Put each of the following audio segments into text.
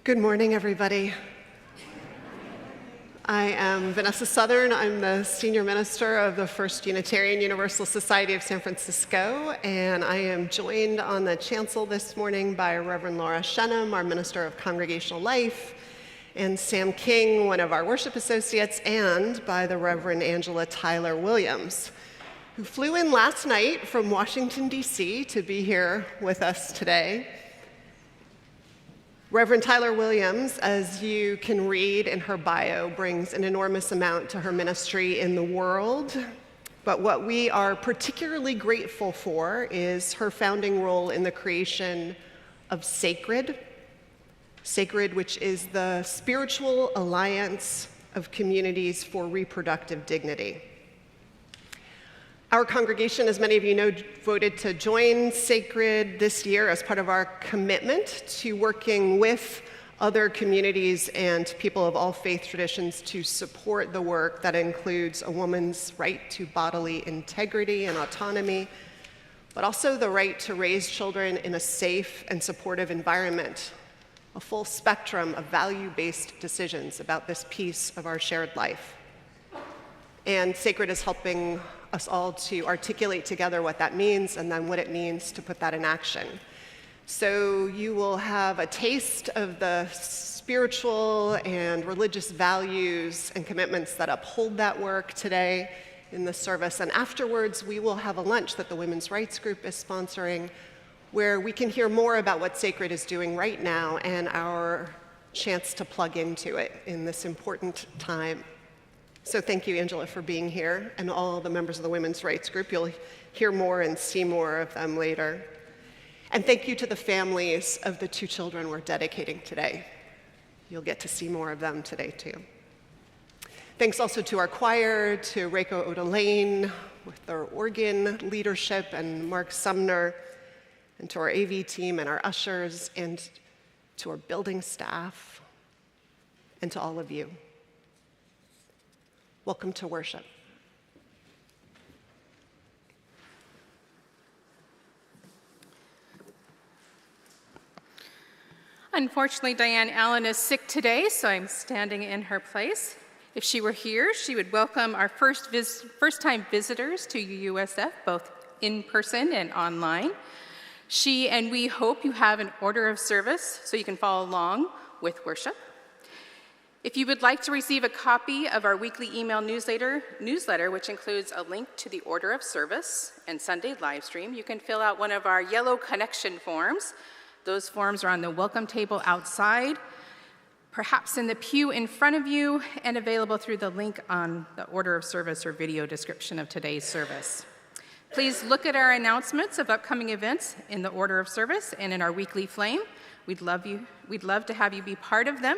Good morning, everybody. I am Vanessa Southern. I'm the Senior Minister of the First Unitarian Universal Society of San Francisco, and I am joined on the chancel this morning by Reverend Laura Shenham, our Minister of Congregational Life, and Sam King, one of our worship associates, and by the Reverend Angela Tyler Williams, who flew in last night from Washington, D.C. to be here with us today. Reverend Tyler Williams, as you can read in her bio, brings an enormous amount to her ministry in the world. But what we are particularly grateful for is her founding role in the creation of SACReD. SACReD, which is the spiritual alliance of communities for reproductive dignity. Our congregation, as many of you know, voted to join SACReD this year as part of our commitment to working with other communities and people of all faith traditions to support the work that includes a woman's right to bodily integrity and autonomy, but also the right to raise children in a safe and supportive environment, a full spectrum of value-based decisions about this piece of our shared life. And SACReD is helping us all to articulate together what that means and then what it means to put that in action. So you will have a taste of the spiritual and religious values and commitments that uphold that work today in the service. And afterwards, we will have a lunch that the Women's Rights Group is sponsoring, where we can hear more about what SACReD is doing right now and our chance to plug into it in this important time. So thank you, Angela, for being here, and all the members of the Women's Rights Group. You'll hear more and see more of them later. And thank you to the families of the two children we're dedicating today. You'll get to see more of them today, too. Thanks also to our choir, to Reiko Odelaine with their organ leadership, and Mark Sumner, and to our AV team and our ushers, and to our building staff, and to all of you. Welcome to worship. Unfortunately, Diane Allen is sick today, so I'm standing in her place. If she were here, she would welcome our first-time visitors to UUSF, both in person and online. She and we hope you have an order of service so you can follow along with worship. If you would like to receive a copy of our weekly email newsletter, which includes a link to the order of service and Sunday live stream, you can fill out one of our yellow connection forms. Those forms are on the welcome table outside, perhaps in the pew in front of you, and available through the link on the order of service or video description of today's service. Please look at our announcements of upcoming events in the order of service and in our weekly flame. We'd love to have you be part of them.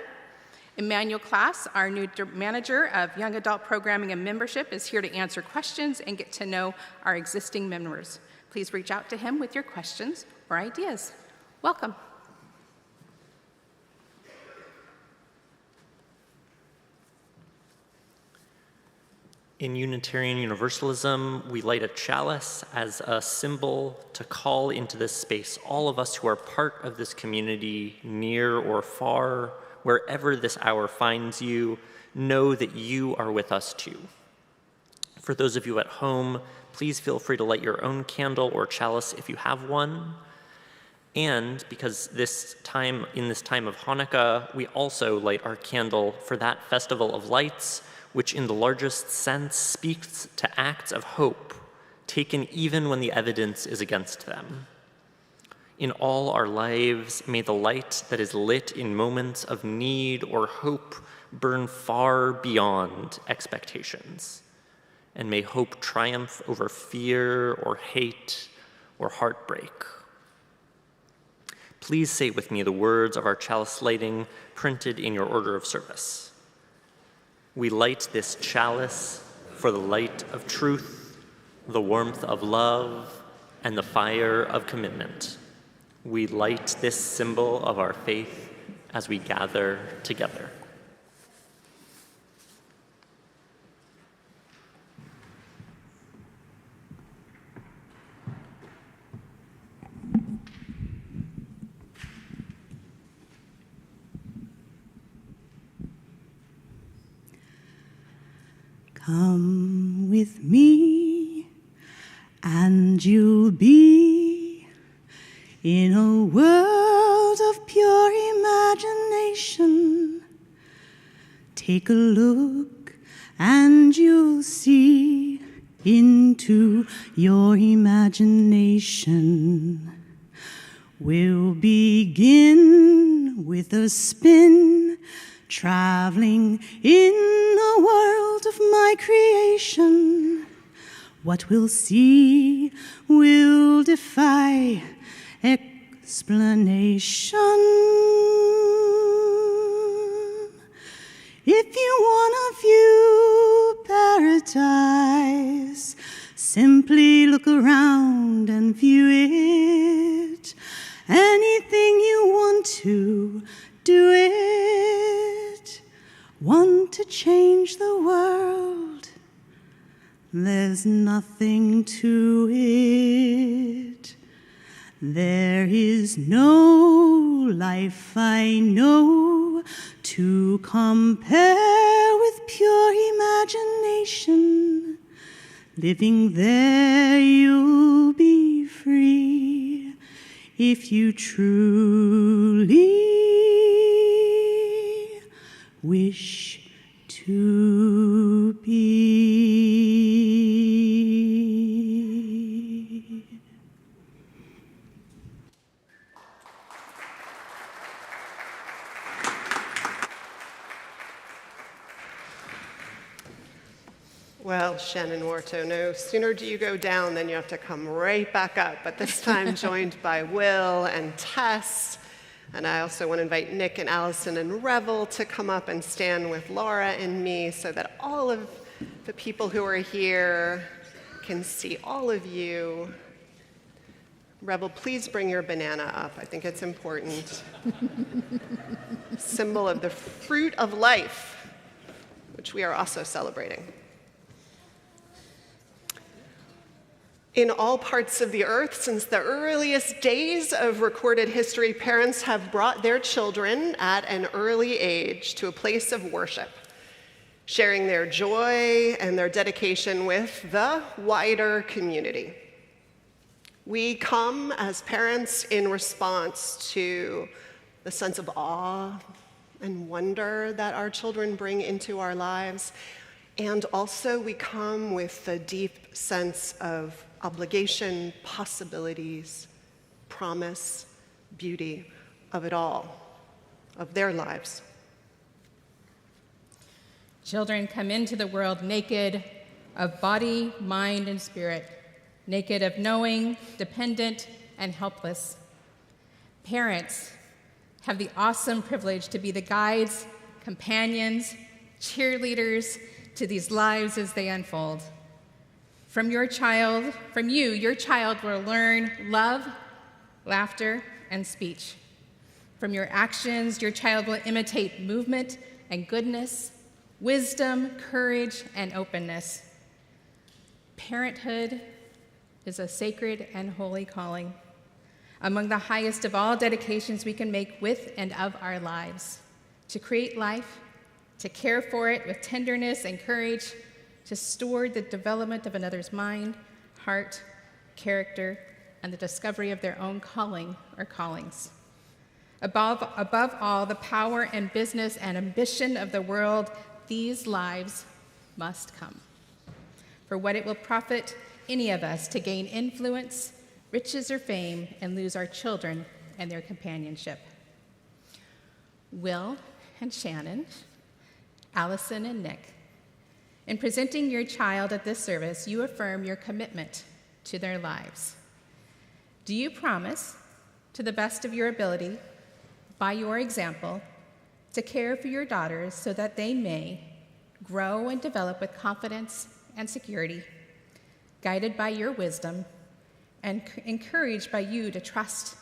Emmanuel Class, our new manager of young adult programming and membership, is here to answer questions and get to know our existing members. Please reach out to him with your questions or ideas. Welcome. In Unitarian Universalism, we light a chalice as a symbol to call into this space all of us who are part of this community, near or far. Wherever this hour finds you, know that you are with us too. For those of you at home, please feel free to light your own candle or chalice if you have one. And because in this time of Hanukkah, we also light our candle for that festival of lights, which in the largest sense speaks to acts of hope, taken even when the evidence is against them. In all our lives, may the light that is lit in moments of need or hope burn far beyond expectations. And may hope triumph over fear or hate or heartbreak. Please say with me the words of our chalice lighting printed in your order of service. We light this chalice for the light of truth, the warmth of love, and the fire of commitment. We light this symbol of our faith as we gather together. Come with me, and you'll be in a world of pure imagination. Take a look, and you'll see into your imagination. We'll begin with a spin, traveling in the world of my creation. What we'll see will defy explanation. If you want to view paradise, simply look around and view it. Anything you want to, do it. Want to change the world? There's nothing to it. There is no life I know to compare with pure imagination. Living there you'll be free if you truly wish to be. Well, Shannon Warto, no sooner do you go down than you have to come right back up, but this time joined by Will and Tess. And I also want to invite Nick and Allison and Revel to come up and stand with Laura and me so that all of the people who are here can see all of you. Revel, please bring your banana up. I think it's important. Symbol of the fruit of life, which we are also celebrating. In all parts of the earth, since the earliest days of recorded history, parents have brought their children at an early age to a place of worship, sharing their joy and their dedication with the wider community. We come as parents in response to the sense of awe and wonder that our children bring into our lives, and also we come with the deep sense of obligation, possibilities, promise, beauty of it all, of their lives. Children come into the world naked of body, mind, and spirit, naked of knowing, dependent, and helpless. Parents have the awesome privilege to be the guides, companions, cheerleaders to these lives as they unfold. From your child will learn love, laughter, and speech. From your actions, your child will imitate movement and goodness, wisdom, courage, and openness. Parenthood is a sacred and holy calling, among the highest of all dedications we can make with and of our lives, to create life, to care for it with tenderness and courage, to steward the development of another's mind, heart, character, and the discovery of their own calling or callings. Above all, the power and business and ambition of the world, these lives must come. For what it will profit any of us to gain influence, riches, or fame, and lose our children and their companionship. Will and Shannon, Allison and Nick, in presenting your child at this service, you affirm your commitment to their lives. Do you promise, to the best of your ability, by your example, to care for your daughters so that they may grow and develop with confidence and security, guided by your wisdom and encouraged by you to trust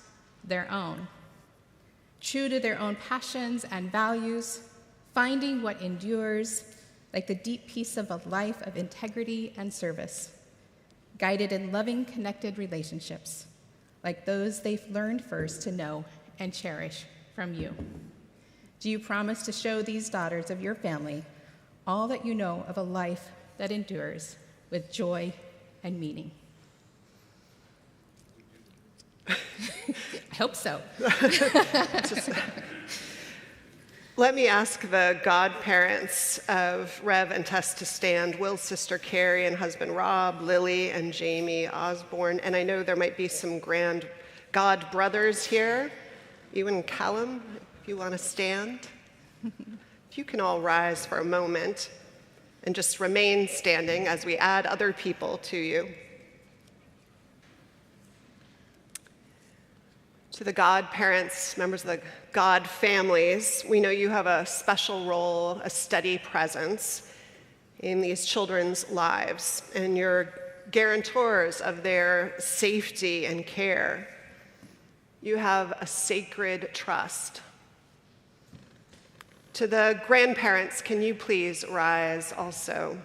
their own, true to their own passions and values, finding what endures, like the deep peace of a life of integrity and service, guided in loving, connected relationships, like those they've learned first to know and cherish from you? Do you promise to show these daughters of your family all that you know of a life that endures with joy and meaning. I hope so. Let me ask the godparents of Rev and Tess to stand, Will's sister Carrie and husband Rob, Lily and Jamie Osborne, and I know there might be some grand god brothers here. You and Callum, if you want to stand. If you can all rise for a moment and just remain standing as we add other people to you. To the godparents, members of the God families, we know you have a special role, a steady presence in these children's lives, and you're guarantors of their safety and care. You have a sacred trust. To the grandparents, can you please rise also?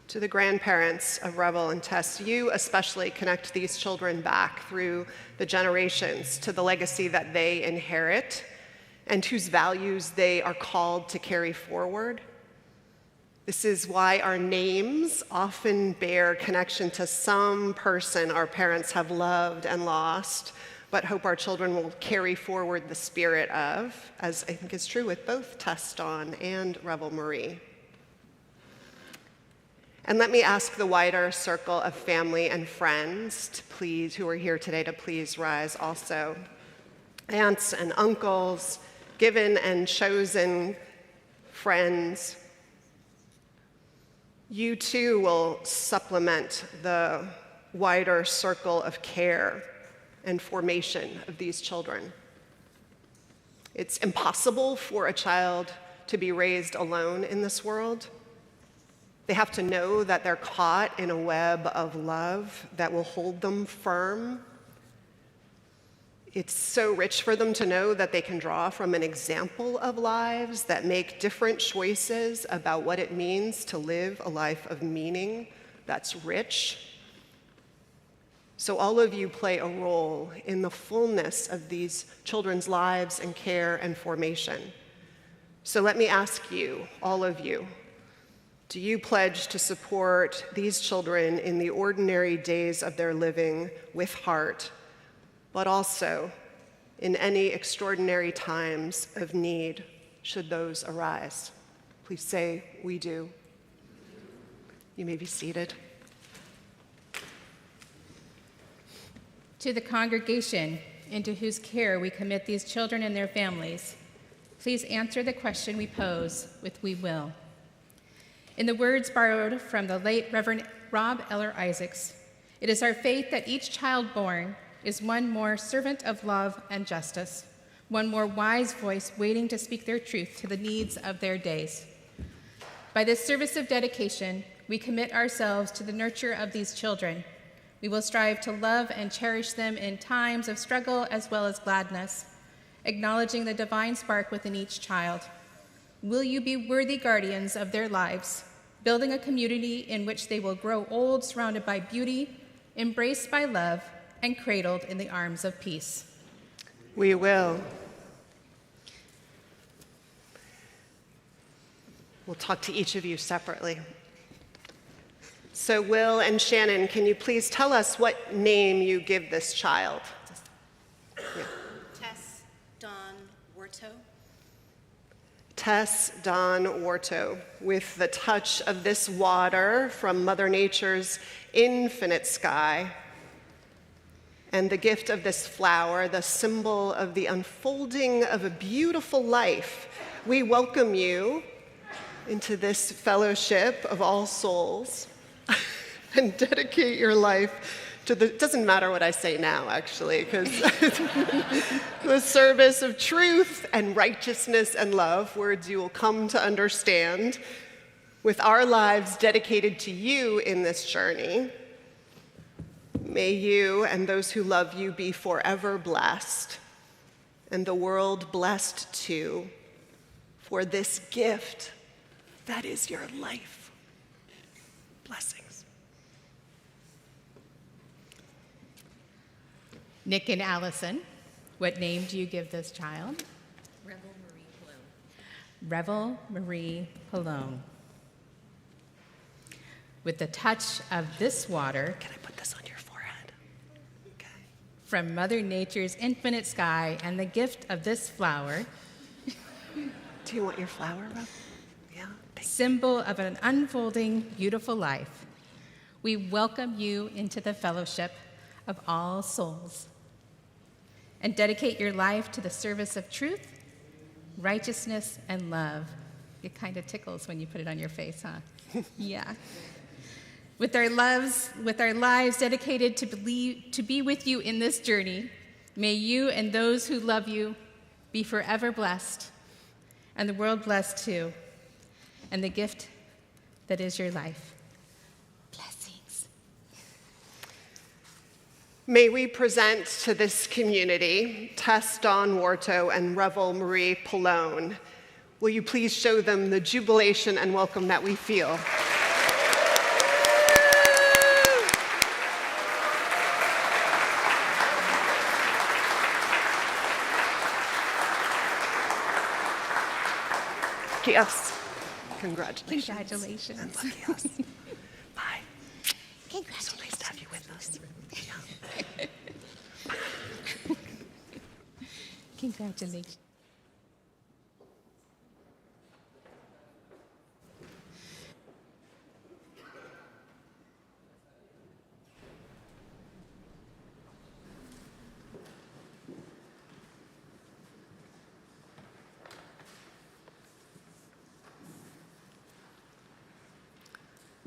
To the grandparents of Revel and Tess, you especially connect these children back through the generations to the legacy that they inherit and whose values they are called to carry forward. This is why our names often bear connection to some person our parents have loved and lost, but hope our children will carry forward the spirit of, as I think is true with both Tess Dawn and Revel Marie. And let me ask the wider circle of family and friends to please, who are here today, to please rise also. Aunts and uncles, given and chosen friends, you too will supplement the wider circle of care and formation of these children. It's impossible for a child to be raised alone in this world. They have to know that they're caught in a web of love that will hold them firm. It's so rich for them to know that they can draw from an example of lives that make different choices about what it means to live a life of meaning that's rich. So all of you play a role in the fullness of these children's lives and care and formation. So let me ask you, all of you, do you pledge to support these children in the ordinary days of their living with heart, but also in any extraordinary times of need, should those arise? Please say, we do. You may be seated. To the congregation into whose care we commit these children and their families, please answer the question we pose with "we will." In the words borrowed from the late Reverend Rob Eller Isaacs, it is our faith that each child born is one more servant of love and justice, one more wise voice waiting to speak their truth to the needs of their days. By this service of dedication, we commit ourselves to the nurture of these children. We will strive to love and cherish them in times of struggle as well as gladness, acknowledging the divine spark within each child. Will you be worthy guardians of their lives, building a community in which they will grow old, surrounded by beauty, embraced by love, and cradled in the arms of peace? We will. We'll talk to each of you separately. So Will and Shannon, can you please tell us what name you give this child? Yeah. Tess Dawn Warto. Tess Dawn Warto, with the touch of this water from Mother Nature's infinite sky, and the gift of this flower, the symbol of the unfolding of a beautiful life, we welcome you into this fellowship of all souls and dedicate your life to the, it doesn't matter what I say now, actually, because the service of truth and righteousness and love, words you will come to understand, with our lives dedicated to you in this journey. May you and those who love you be forever blessed, and the world blessed too, for this gift that is your life. Blessings. Nick and Allison, what name do you give this child? Revel Marie Pallone. Revel Marie Pallone. With the touch of this water, Can I put this on your forehead? Okay. from Mother Nature's infinite sky, and the gift of this flower, Do you want your flower, Rob? Yeah. symbol of an unfolding, beautiful life, we welcome you into the fellowship of all souls and dedicate your life to the service of truth, righteousness, and love. It kind of tickles when you put it on your face, huh? Yeah. With our lives dedicated to be with you in this journey, may you and those who love you be forever blessed, and the world blessed too, and the gift that is your life. Blessings. May we present to this community Tess Dawn Warto and Revel Marie Pallone. Will you please show them the jubilation and welcome that we feel? Yes. Congratulations. Congratulations. And lucky us. Bye. Congratulations. So nice to have you with us. Congratulations.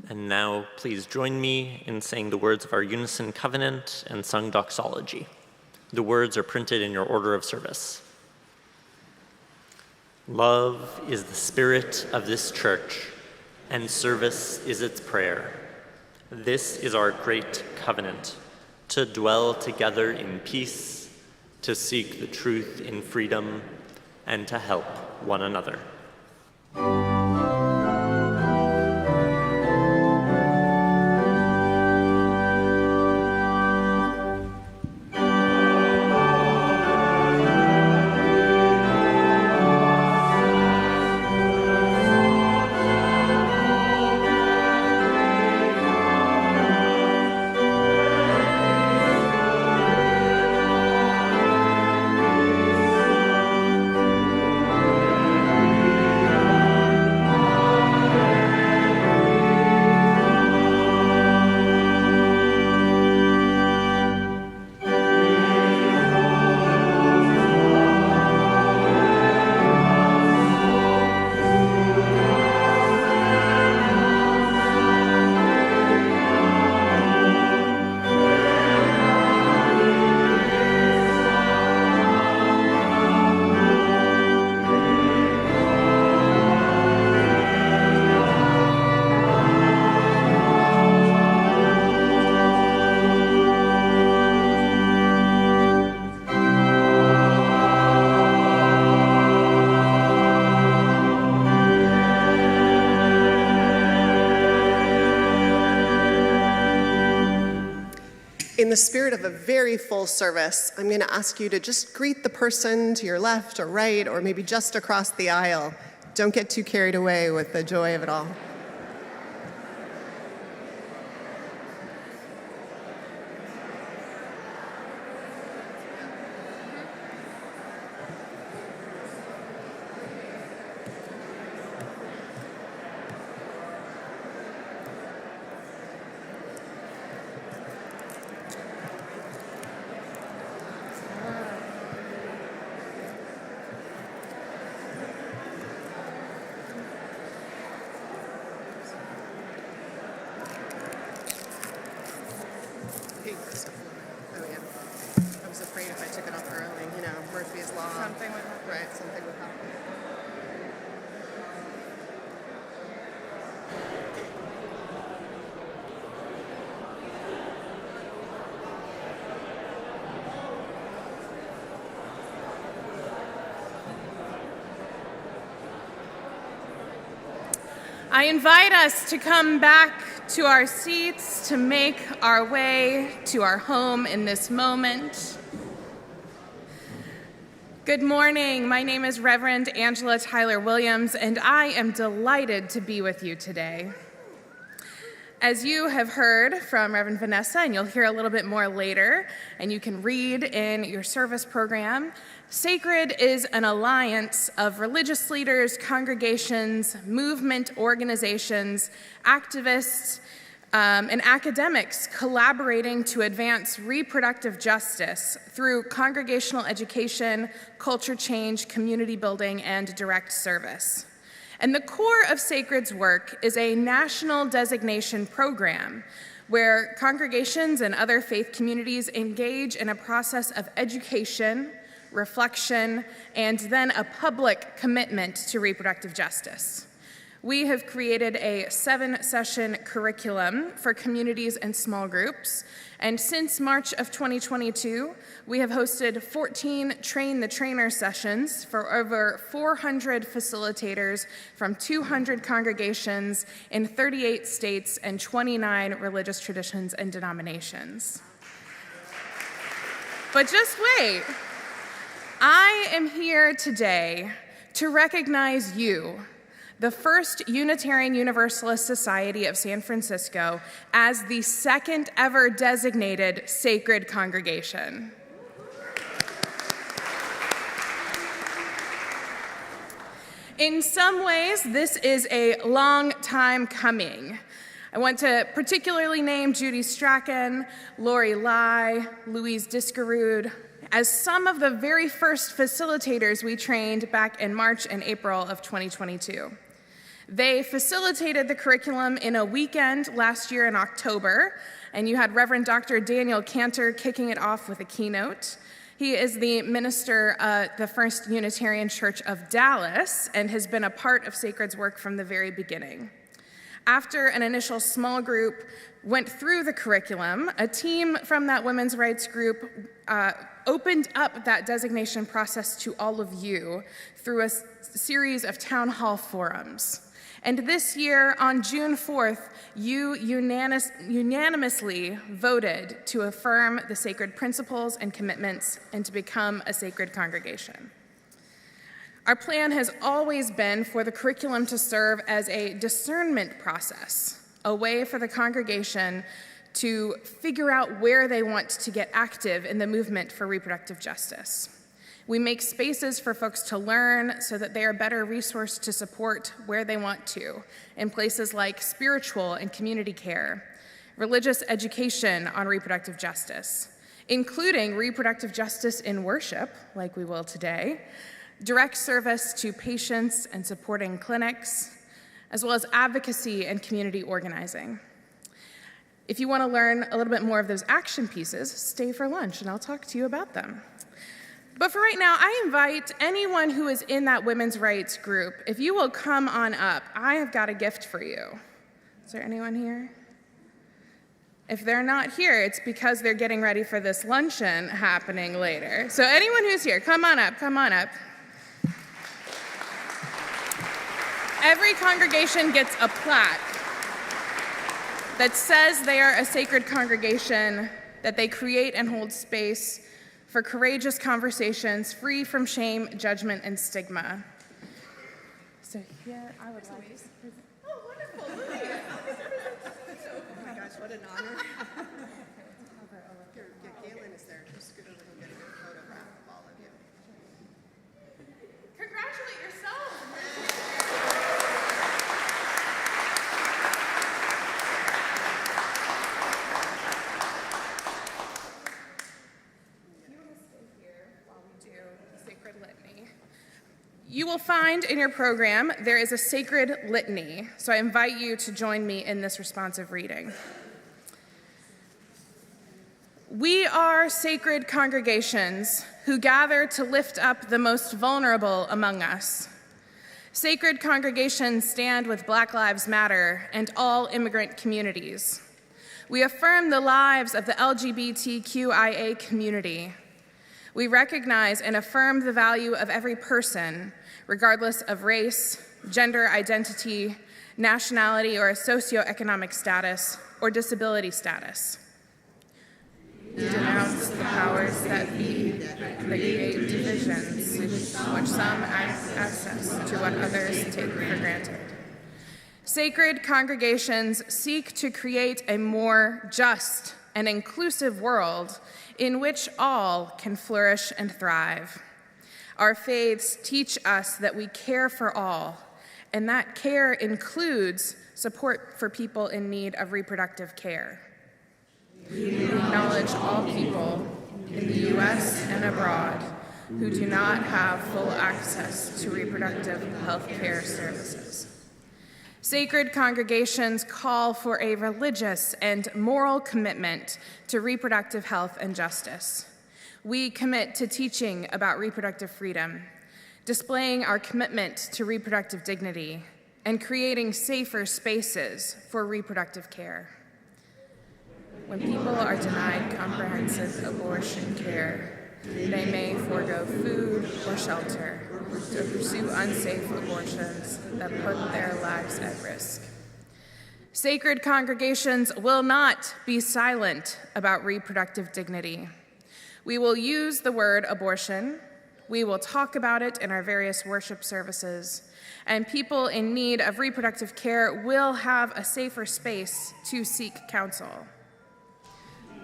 And now, please join me in saying the words of our unison covenant and sung doxology. The words are printed in your order of service. Love is the spirit of this church, and service is its prayer. This is our great covenant, to dwell together in peace, to seek the truth in freedom, and to help one another. In the spirit of a very full service, I'm going to ask you to just greet the person to your left or right, or maybe just across the aisle. Don't get too carried away with the joy of it all. Hey, Christopher. Oh, yeah. I was afraid if I took it off early, you know, Murphy's Law. Something would happen. Right, something would happen. I invite us to come back to our seats, to make our way to our home in this moment. Good morning. My name is Reverend Angela Tyler Williams, and I am delighted to be with you today. As you have heard from Reverend Vanessa, and you'll hear a little bit more later, and you can read in your service program, SACReD is an alliance of religious leaders, congregations, movement organizations, activists, and academics collaborating to advance reproductive justice through congregational education, culture change, community building, and direct service. And the core of SACReD's work is a national designation program where congregations and other faith communities engage in a process of education, reflection, and then a public commitment to reproductive justice. We have created a 7-session curriculum for communities and small groups, and since March of 2022, we have hosted 14 Train the Trainer sessions for over 400 facilitators from 200 congregations in 38 states and 29 religious traditions and denominations. But just wait. I am here today to recognize you, the First Unitarian Universalist Society of San Francisco, as the second ever designated SACReD congregation. In some ways, this is a long time coming. I want to particularly name Judy Strachan, Lori Lai, Louise Discarud, as some of the very first facilitators we trained back in March and April of 2022. They facilitated the curriculum in a weekend last year in October, and you had Reverend Dr. Daniel Cantor kicking it off with a keynote. He is the minister at the First Unitarian Church of Dallas and has been a part of SACReD's work from the very beginning. After an initial small group went through the curriculum, a team from that women's rights group opened up that designation process to all of you through a series of town hall forums. And this year, on June 4th, you unanimously voted to affirm the SACReD principles and commitments and to become a SACReD congregation. Our plan has always been for the curriculum to serve as a discernment process, a way for the congregation to figure out where they want to get active in the movement for reproductive justice. We make spaces for folks to learn so that they are better resourced to support where they want to, in places like spiritual and community care, religious education on reproductive justice, including reproductive justice in worship, like we will today, direct service to patients and supporting clinics, as well as advocacy and community organizing. If you want to learn a little bit more of those action pieces, stay for lunch and I'll talk to you about them. But for right now, I invite anyone who is in that women's rights group, if you will come on up, I have got a gift for you. Is there anyone here? If they're not here, it's because they're getting ready for this luncheon happening later. So anyone who's here, come on up, come on up. Every congregation gets a plaque that says they are a SACReD congregation, that they create and hold space for courageous conversations free from shame, judgment, and stigma. So here, I would like to present. Oh, wonderful. Oh my gosh, what an honor. Galen is there. Just scoot over and get a good photograph of all of you. Congratulate yourself. You will find in your program there is a SACReD litany, so I invite you to join me in this responsive reading. We are SACReD congregations who gather to lift up the most vulnerable among us. SACReD congregations stand with Black Lives Matter and all immigrant communities. We affirm the lives of the LGBTQIA community. We recognize and affirm the value of every person, regardless of race, gender identity, nationality, or socioeconomic status, or disability status. We denounce the powers that be that create divisions which some access to what others take for granted. Sacred congregations seek to create a more just and inclusive world in which all can flourish and thrive. Our faiths teach us that we care for all, and that care includes support for people in need of reproductive care. We acknowledge all people in the U.S. and abroad who do not have full access to reproductive health care services. Sacred congregations call for a religious and moral commitment to reproductive health and justice. We commit to teaching about reproductive freedom, displaying our commitment to reproductive dignity, and creating safer spaces for reproductive care. When people are denied comprehensive abortion care, they may forego food or shelter to pursue unsafe abortions that put their lives at risk. Sacred congregations will not be silent about reproductive dignity. We will use the word abortion, we will talk about it in our various worship services, and people in need of reproductive care will have a safer space to seek counsel.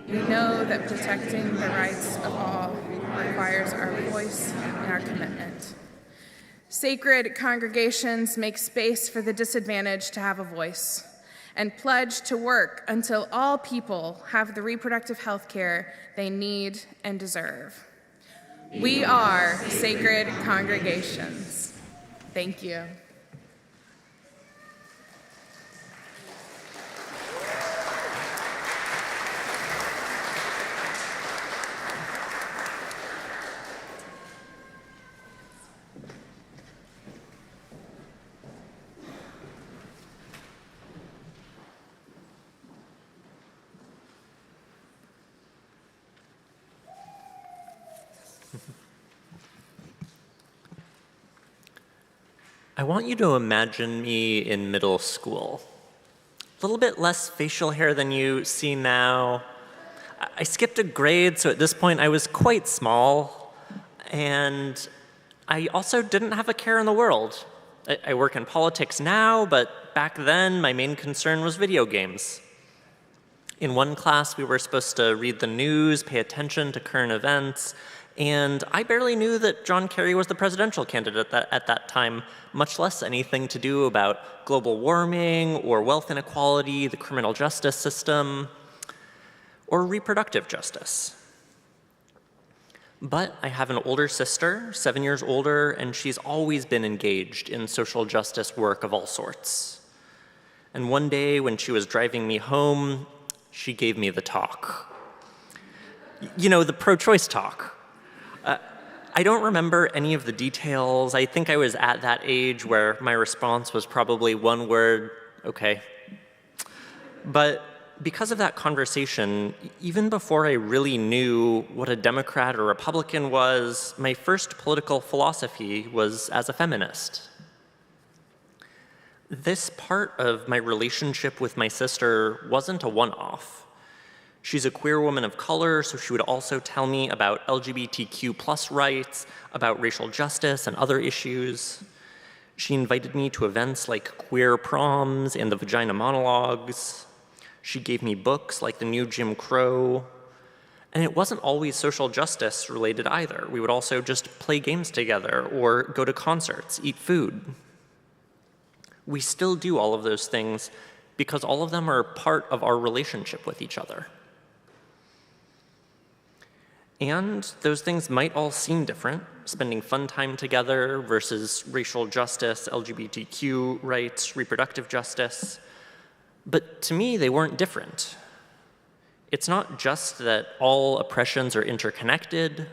We know that protecting the rights of all requires our voice and our commitment. Sacred congregations make space for the disadvantaged to have a voice and pledge to work until all people have the reproductive health care they need and deserve. We are sacred congregations. Thank you. I want you to imagine me in middle school. A little bit less facial hair than you see now. I skipped a grade, so at this point I was quite small. And I also didn't have a care in the world. I work in politics now, but back then my main concern was video games. In one class we were supposed to read the news, pay attention to current events, and I barely knew that John Kerry was the presidential candidate at that time, much less anything to do about global warming or wealth inequality, the criminal justice system, or reproductive justice. But I have an older sister, 7 years older, and she's always been engaged in social justice work of all sorts. And one day when she was driving me home, she gave me the talk. You know, the pro-choice talk. I don't remember any of the details. I think I was at that age where my response was probably one word, okay. But because of that conversation, even before I really knew what a Democrat or Republican was, my first political philosophy was as a feminist. This part of my relationship with my sister wasn't a one-off. She's a queer woman of color, so she would also tell me about LGBTQ+ rights, about racial justice and other issues. She invited me to events like queer proms and the vagina monologues. She gave me books like The New Jim Crow. And it wasn't always social justice related either. We would also just play games together or go to concerts, eat food. We still do all of those things because all of them are part of our relationship with each other. And those things might all seem different, spending fun time together versus racial justice, LGBTQ rights, reproductive justice. But to me, they weren't different. It's not just that all oppressions are interconnected.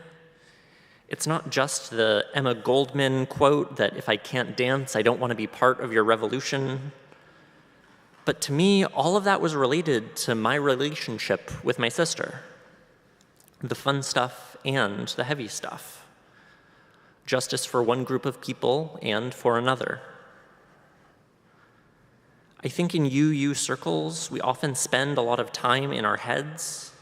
It's not just the Emma Goldman quote that if I can't dance, I don't want to be part of your revolution. But to me, all of that was related to my relationship with my sister. The fun stuff and the heavy stuff. Justice for one group of people and for another. I think in UU circles, we often spend a lot of time in our heads,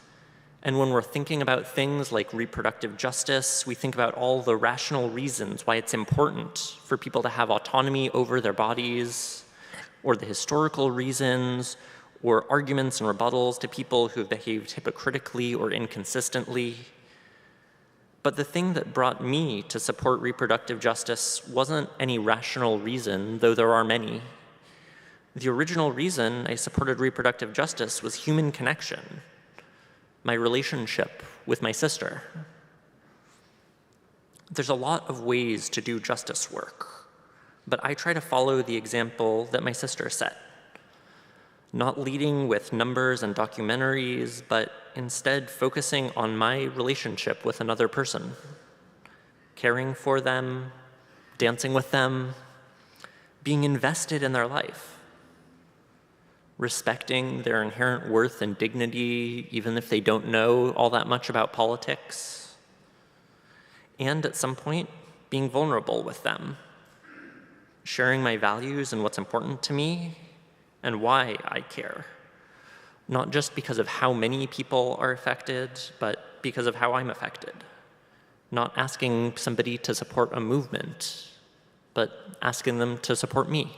And when we're thinking about things like reproductive justice, we think about all the rational reasons why it's important for people to have autonomy over their bodies, or the historical reasons, or arguments and rebuttals to people who have behaved hypocritically or inconsistently. But the thing that brought me to support reproductive justice wasn't any rational reason, though there are many. The original reason I supported reproductive justice was human connection, my relationship with my sister. There's a lot of ways to do justice work, but I try to follow the example that my sister set. Not leading with numbers and documentaries, but instead focusing on my relationship with another person, caring for them, dancing with them, being invested in their life, respecting their inherent worth and dignity, even if they don't know all that much about politics, and at some point, being vulnerable with them, sharing my values and what's important to me, and why I care. Not just because of how many people are affected, but because of how I'm affected. Not asking somebody to support a movement, but asking them to support me.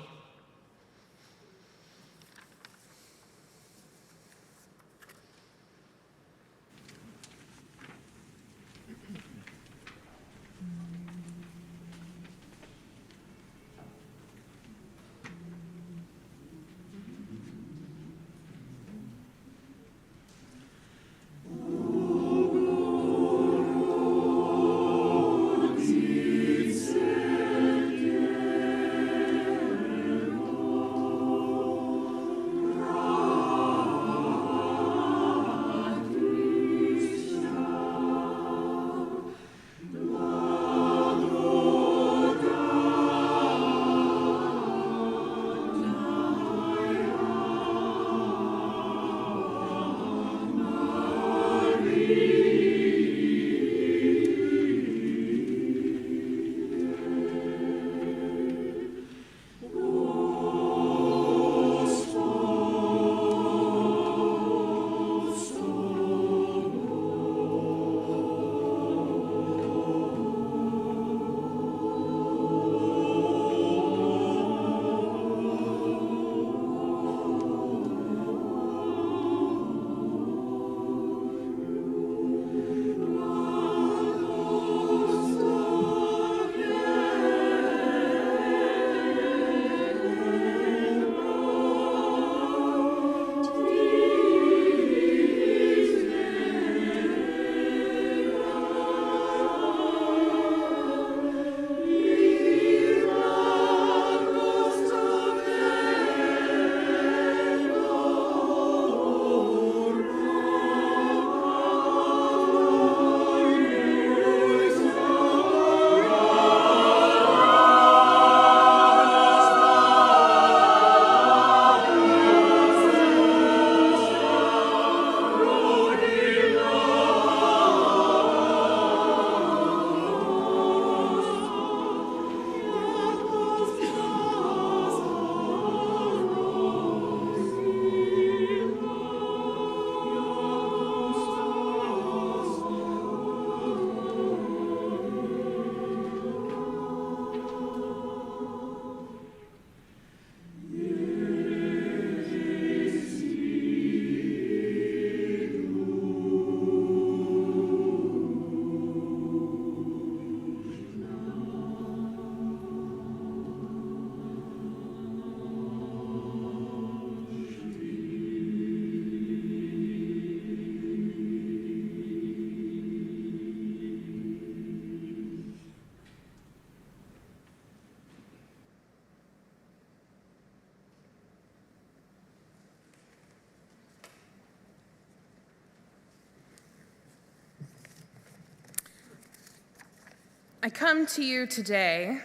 I come to you today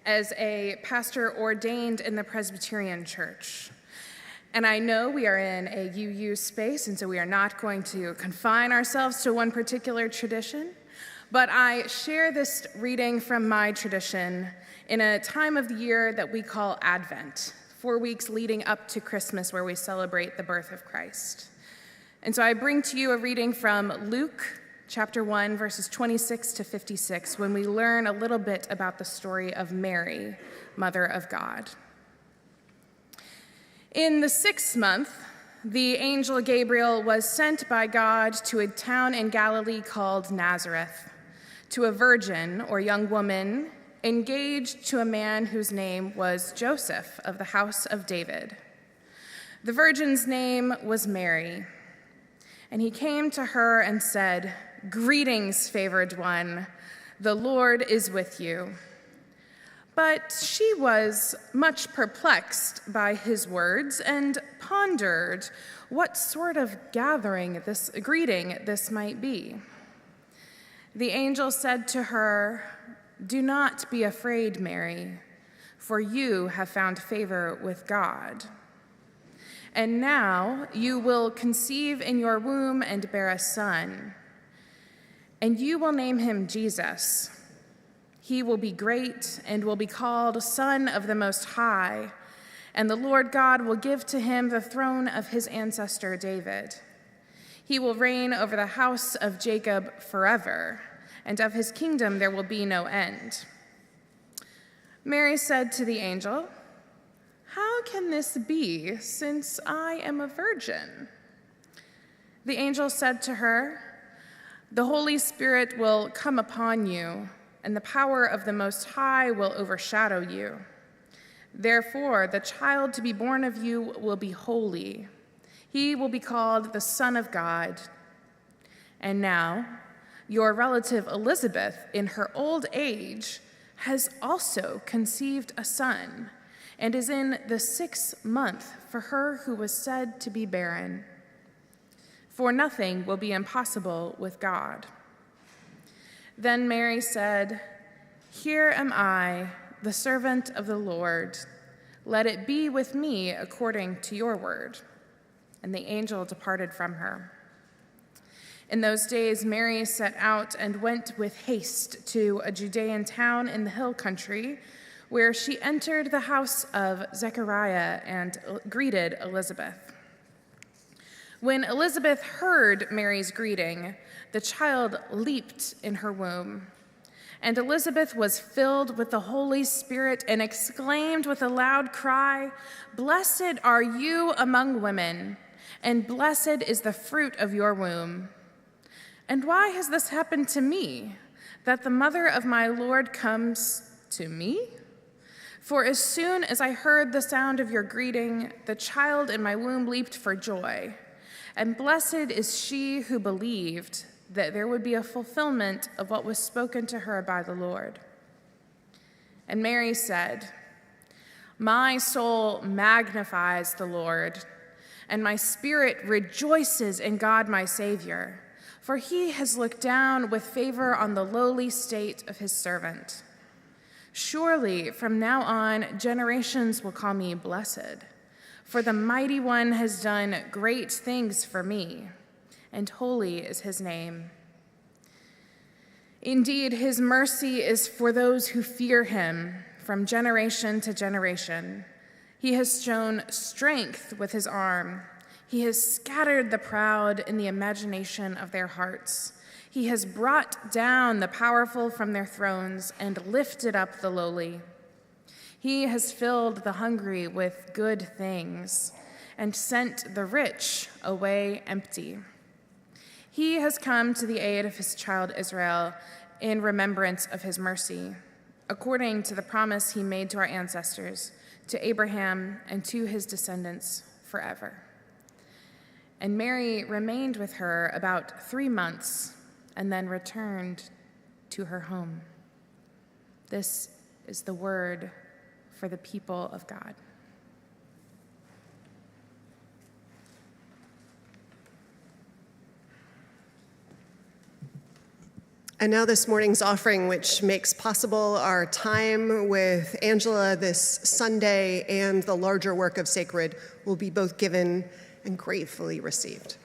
as a pastor ordained in the Presbyterian Church. And I know we are in a UU space, and so we are not going to confine ourselves to one particular tradition, but I share this reading from my tradition in a time of the year that we call Advent, 4 weeks leading up to Christmas, where we celebrate the birth of Christ. And so I bring to you a reading from Luke chapter 1, verses 26 to 56, when we learn a little bit about the story of Mary, Mother of God. In the 6th month, the angel Gabriel was sent by God to a town in Galilee called Nazareth, to a virgin or young woman engaged to a man whose name was Joseph of the house of David. The virgin's name was Mary, and he came to her and said, "Greetings, favored one, the Lord is with you." But she was much perplexed by his words and pondered what sort of greeting this might be. The angel said to her, "Do not be afraid, Mary, for you have found favor with God. And now you will conceive in your womb and bear a son, and you will name him Jesus. He will be great and will be called Son of the Most High, and the Lord God will give to him the throne of his ancestor David. He will reign over the house of Jacob forever, and of his kingdom there will be no end." Mary said to the angel, "How can this be, since I am a virgin?" The angel said to her, "The Holy Spirit will come upon you, and the power of the Most High will overshadow you. Therefore, the child to be born of you will be holy. He will be called the Son of God. And now, your relative Elizabeth, in her old age, has also conceived a son, and is in the 6th month for her who was said to be barren. For nothing will be impossible with God." Then Mary said, "Here am I, the servant of the Lord. Let it be with me according to your word." And the angel departed from her. In those days, Mary set out and went with haste to a Judean town in the hill country, where she entered the house of Zechariah and greeted Elizabeth. When Elizabeth heard Mary's greeting, the child leaped in her womb. And Elizabeth was filled with the Holy Spirit and exclaimed with a loud cry, "Blessed are you among women, and blessed is the fruit of your womb. And why has this happened to me, that the mother of my Lord comes to me? For as soon as I heard the sound of your greeting, the child in my womb leaped for joy. And blessed is she who believed that there would be a fulfillment of what was spoken to her by the Lord." And Mary said, "My soul magnifies the Lord, and my spirit rejoices in God my Savior, for he has looked down with favor on the lowly state of his servant. Surely from now on generations will call me blessed, for the Mighty One has done great things for me, and holy is his name. Indeed, his mercy is for those who fear him from generation to generation. He has shown strength with his arm. He has scattered the proud in the imagination of their hearts. He has brought down the powerful from their thrones and lifted up the lowly. He has filled the hungry with good things and sent the rich away empty. He has come to the aid of his child Israel in remembrance of his mercy, according to the promise he made to our ancestors, to Abraham and to his descendants forever." And Mary remained with her about 3 months and then returned to her home. This is the word for the people of God. And now this morning's offering, which makes possible our time with Angela this Sunday and the larger work of SACReD, will be both given and gratefully received.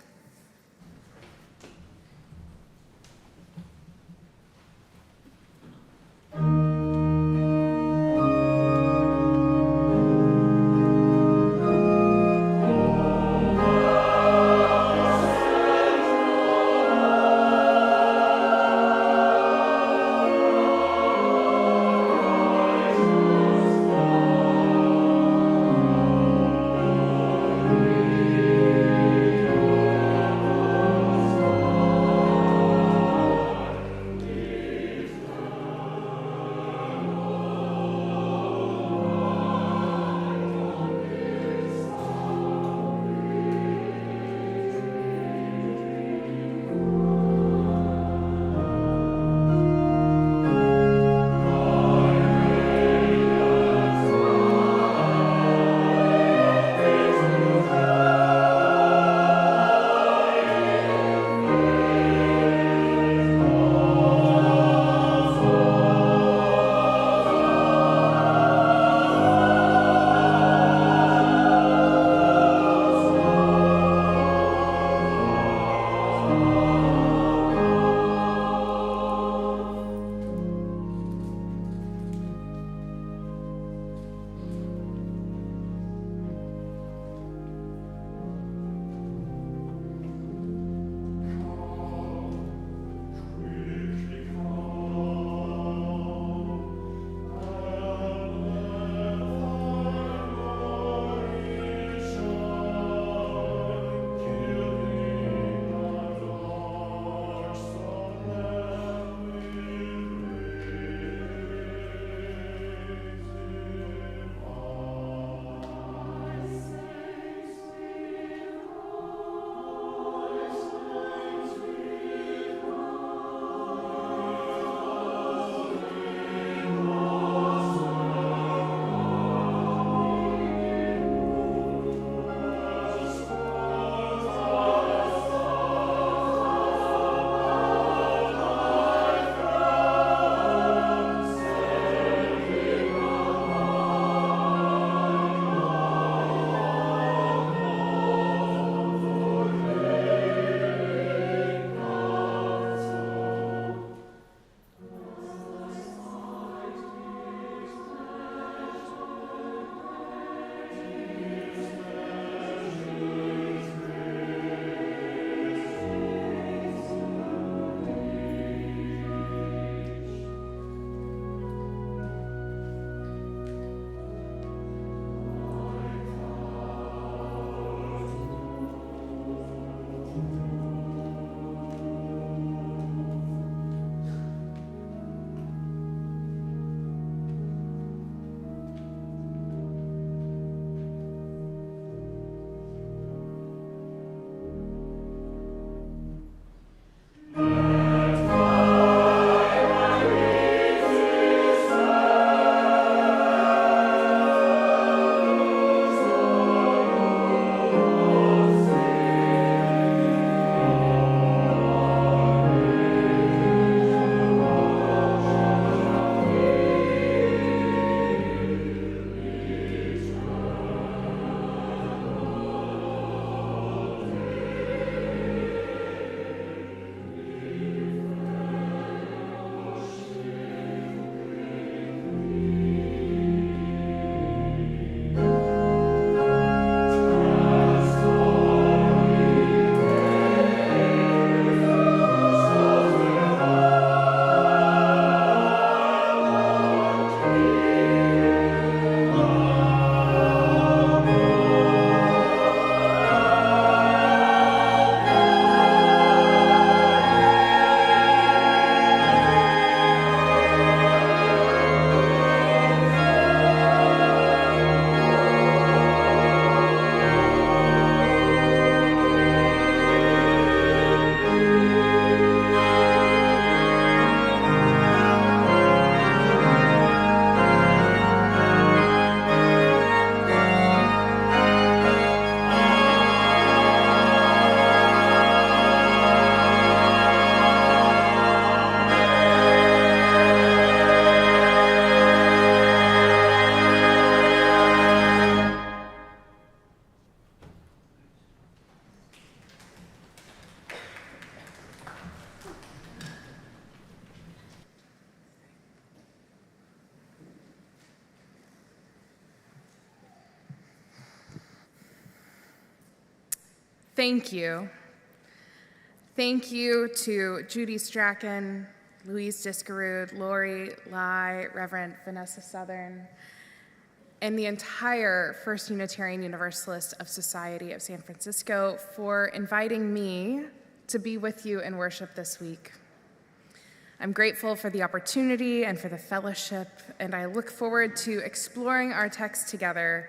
Thank you. Thank you to Judy Strachan, Louise Diskerud, Lori Lai, Reverend Vanessa Southern, and the entire First Unitarian Universalist of Society of San Francisco for inviting me to be with you in worship this week. I'm grateful for the opportunity and for the fellowship, and I look forward to exploring our text together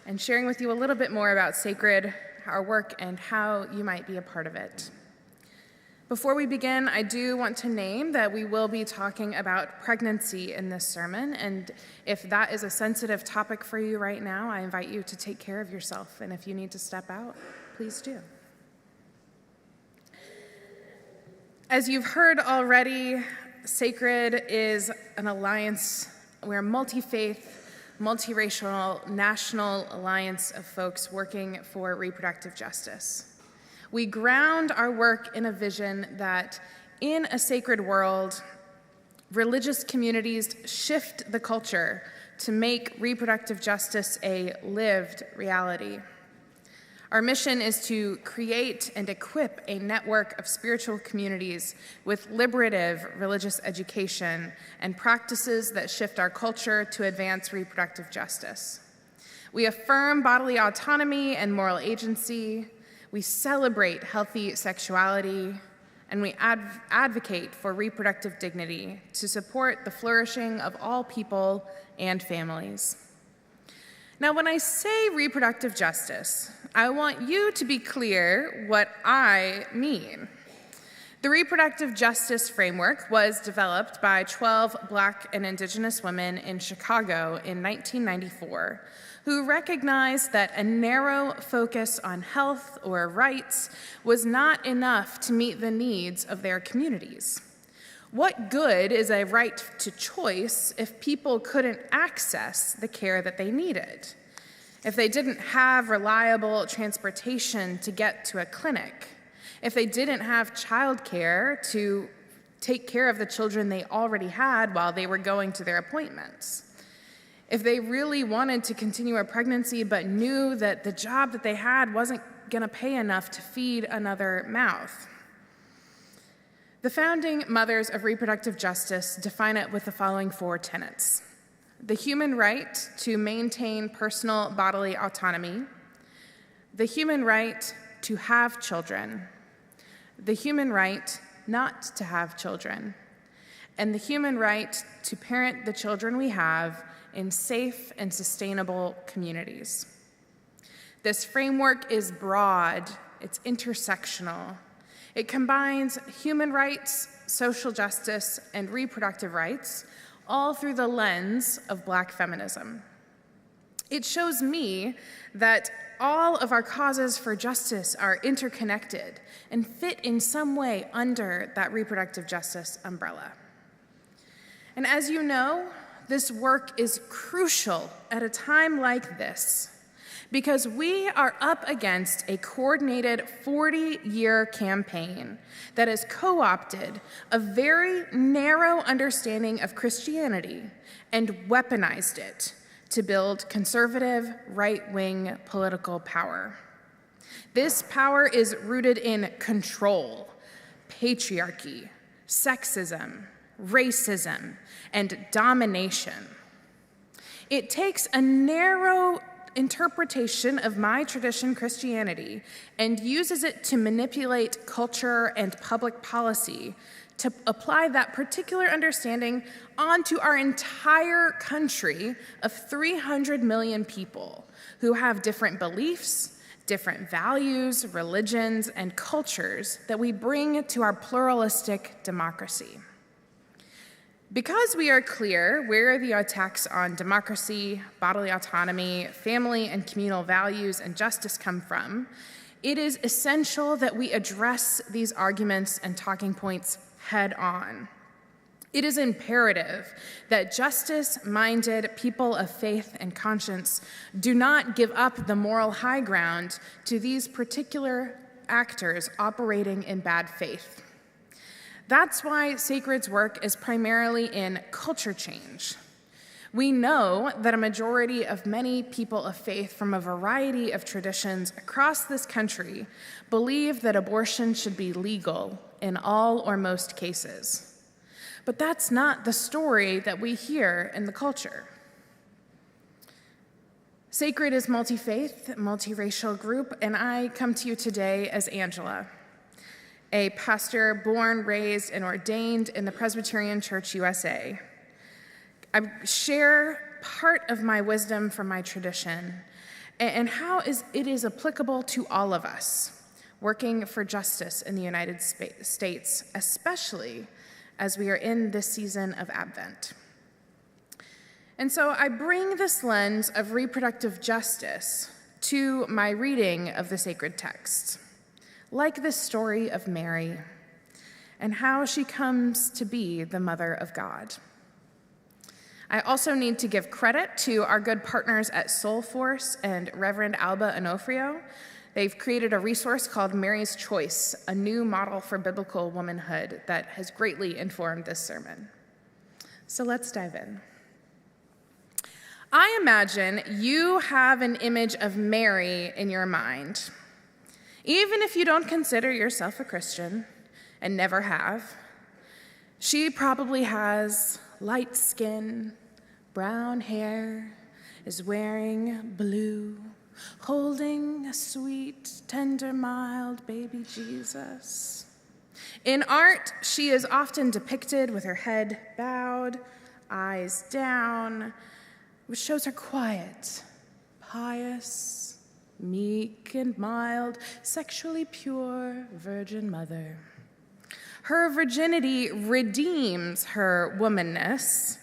and sharing with you a little bit more about SACReD, our work, and how you might be a part of it. Before we begin, I do want to name that we will be talking about pregnancy in this sermon, and if that is a sensitive topic for you right now, I invite you to take care of yourself, and if you need to step out, please do. As you've heard already, SACReD is an alliance. We're a multi-faith, multiracial, national alliance of folks working for reproductive justice. We ground our work in a vision that in a sacred world, religious communities shift the culture to make reproductive justice a lived reality. Our mission is to create and equip a network of spiritual communities with liberative religious education and practices that shift our culture to advance reproductive justice. We affirm bodily autonomy and moral agency. We celebrate healthy sexuality, and we advocate for reproductive dignity to support the flourishing of all people and families. Now, when I say reproductive justice, I want you to be clear what I mean. The reproductive justice framework was developed by 12 Black and Indigenous women in Chicago in 1994, who recognized that a narrow focus on health or rights was not enough to meet the needs of their communities. What good is a right to choice if people couldn't access the care that they needed? If they didn't have reliable transportation to get to a clinic? If they didn't have childcare to take care of the children they already had while they were going to their appointments? If they really wanted to continue a pregnancy but knew that the job that they had wasn't going to pay enough to feed another mouth? The founding mothers of reproductive justice define it with the following 4 tenets: the human right to maintain personal bodily autonomy, the human right to have children, the human right not to have children, and the human right to parent the children we have in safe and sustainable communities. This framework is broad, it's intersectional. It combines human rights, social justice, and reproductive rights, all through the lens of Black feminism. It shows me that all of our causes for justice are interconnected and fit in some way under that reproductive justice umbrella. And as you know, this work is crucial at a time like this because we are up against a coordinated 40-year campaign that has co-opted a very narrow understanding of Christianity and weaponized it to build conservative, right-wing political power. This power is rooted in control, patriarchy, sexism, racism, and domination. It takes a narrow interpretation of my tradition, Christianity, and uses it to manipulate culture and public policy to apply that particular understanding onto our entire country of 300 million people who have different beliefs, different values, religions, and cultures that we bring to our pluralistic democracy. Because we are clear where the attacks on democracy, bodily autonomy, family and communal values, and justice come from, it is essential that we address these arguments and talking points head on. It is imperative that justice-minded people of faith and conscience do not give up the moral high ground to these particular actors operating in bad faith. That's why SACReD's work is primarily in culture change. We know that a majority of many people of faith from a variety of traditions across this country believe that abortion should be legal in all or most cases. But that's not the story that we hear in the culture. SACReD is multi-faith, multiracial group, and I come to you today as Angela, a pastor born, raised, and ordained in the Presbyterian Church, U.S.A. I share part of my wisdom from my tradition and how it is applicable to all of us working for justice in the United States, especially as we are in this season of Advent. And so I bring this lens of reproductive justice to my reading of the sacred text, like this story of Mary and how she comes to be the Mother of God. I also need to give credit to our good partners at Soulforce and Reverend Alba Onofrio. They've created a resource called Mary's Choice, a new model for biblical womanhood that has greatly informed this sermon. So let's dive in. I imagine you have an image of Mary in your mind. Even if you don't consider yourself a Christian and never have, she probably has light skin, brown hair, is wearing blue, holding a sweet, tender, mild baby Jesus. In art, she is often depicted with her head bowed, eyes down, which shows her quiet, pious, meek and mild, sexually pure Virgin Mother. Her virginity redeems her womanness,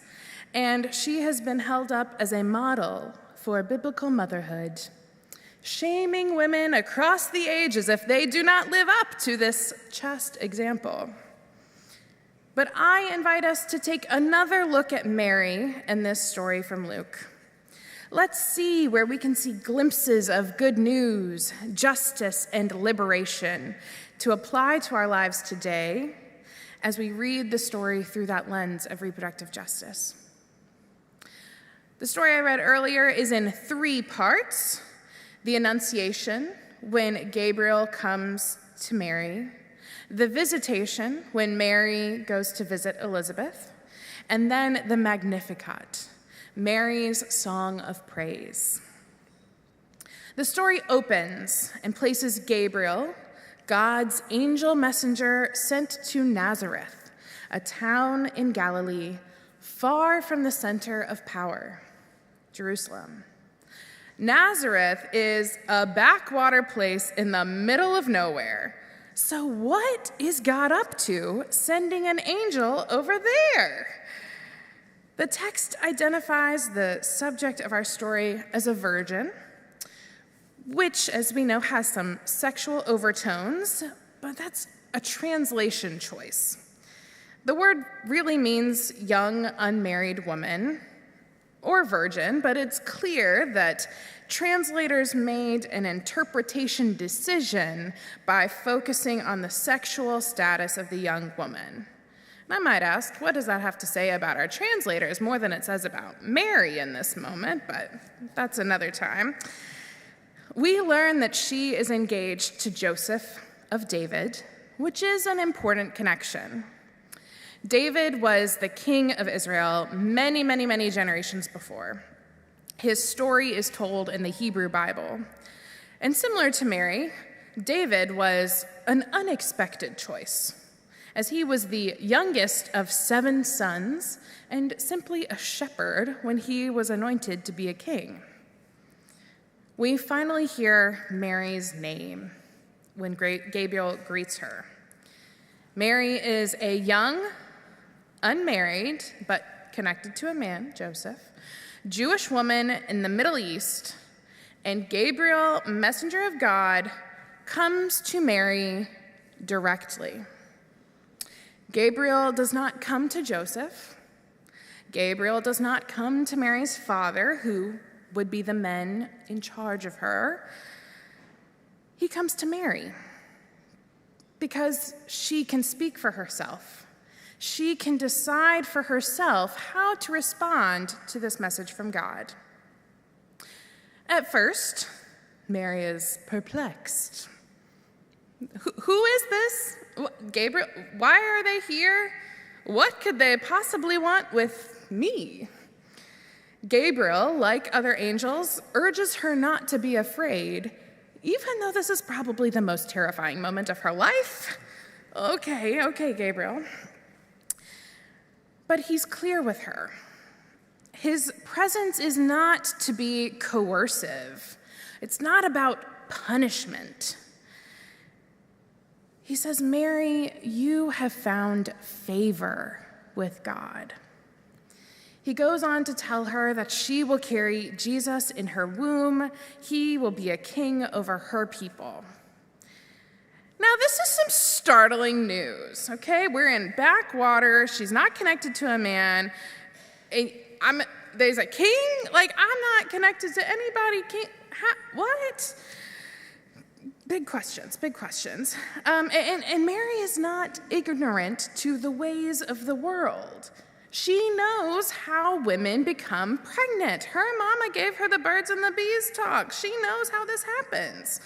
and she has been held up as a model for biblical motherhood, shaming women across the ages if they do not live up to this chaste example. But I invite us to take another look at Mary and this story from Luke. Let's see where we can see glimpses of good news, justice, and liberation to apply to our lives today as we read the story through that lens of reproductive justice. The story I read earlier is in 3 parts: the Annunciation, when Gabriel comes to Mary; the Visitation, when Mary goes to visit Elizabeth; and then the Magnificat, Mary's song of praise. The story opens and places Gabriel, God's angel messenger, sent to Nazareth, a town in Galilee, far from the center of power, Jerusalem. Nazareth is a backwater place in the middle of nowhere. So what is God up to sending an angel over there? The text identifies the subject of our story as a virgin, which, as we know, has some sexual overtones, but that's a translation choice. The word really means young, unmarried woman or virgin, but it's clear that translators made an interpretation decision by focusing on the sexual status of the young woman. And I might ask, what does that have to say about our translators more than it says about Mary in this moment, but that's another time. We learn that she is engaged to Joseph of David, which is an important connection. David was the king of Israel many, many, many generations before. His story is told in the Hebrew Bible. And similar to Mary, David was an unexpected choice, as he was the youngest of 7 sons and simply a shepherd when he was anointed to be a king. We finally hear Mary's name when Gabriel greets her. Mary is a young, unmarried, but connected to a man, Joseph, Jewish woman in the Middle East, and Gabriel, messenger of God, comes to Mary directly. Gabriel does not come to Joseph. Gabriel does not come to Mary's father, who would be the men in charge of her. He comes to Mary because she can speak for herself. She can decide for herself how to respond to this message from God. At first, Mary is perplexed. Who is this? Gabriel, why are they here? What could they possibly want with me? Gabriel, like other angels, urges her not to be afraid, even though this is probably the most terrifying moment of her life. Okay, Gabriel. But he's clear with her. His presence is not to be coercive. It's not about punishment. He says, Mary, you have found favor with God. He goes on to tell her that she will carry Jesus in her womb. He will be a king over her people. Now, this is some startling news, okay? We're in backwater. She's not connected to a man. There's a king? Like, I'm not connected to anybody. What? Big questions. And Mary is not ignorant to the ways of the world. She knows how women become pregnant. Her mama gave her the birds and the bees talk. She knows how this happens.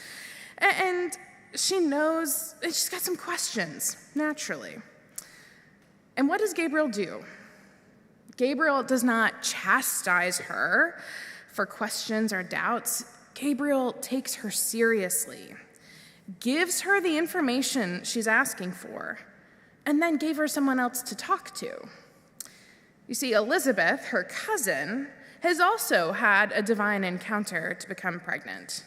And she knows, and she's got some questions, naturally. And what does Gabriel do? Gabriel does not chastise her for questions or doubts. Gabriel takes her seriously, gives her the information she's asking for, and then gave her someone else to talk to. You see, Elizabeth, her cousin, has also had a divine encounter to become pregnant.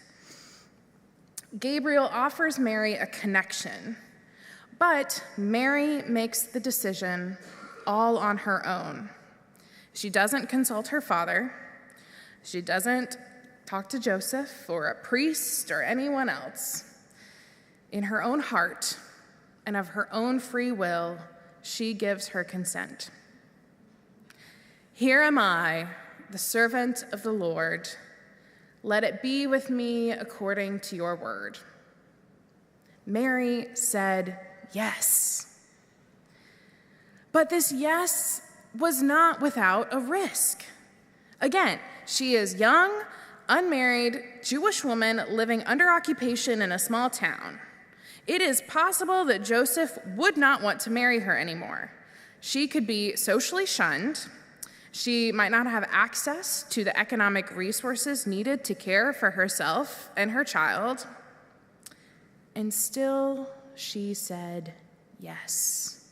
Gabriel offers Mary a connection, but Mary makes the decision all on her own. She doesn't consult her father. She doesn't talk to Joseph or a priest or anyone else. In her own heart and of her own free will, she gives her consent. Here am I, the servant of the Lord. Let it be with me according to your word. Mary said yes. But this yes was not without a risk. Again, she is young, unmarried, Jewish woman living under occupation in a small town. It is possible that Joseph would not want to marry her anymore. She could be socially shunned. She might not have access to the economic resources needed to care for herself and her child. And still, she said yes.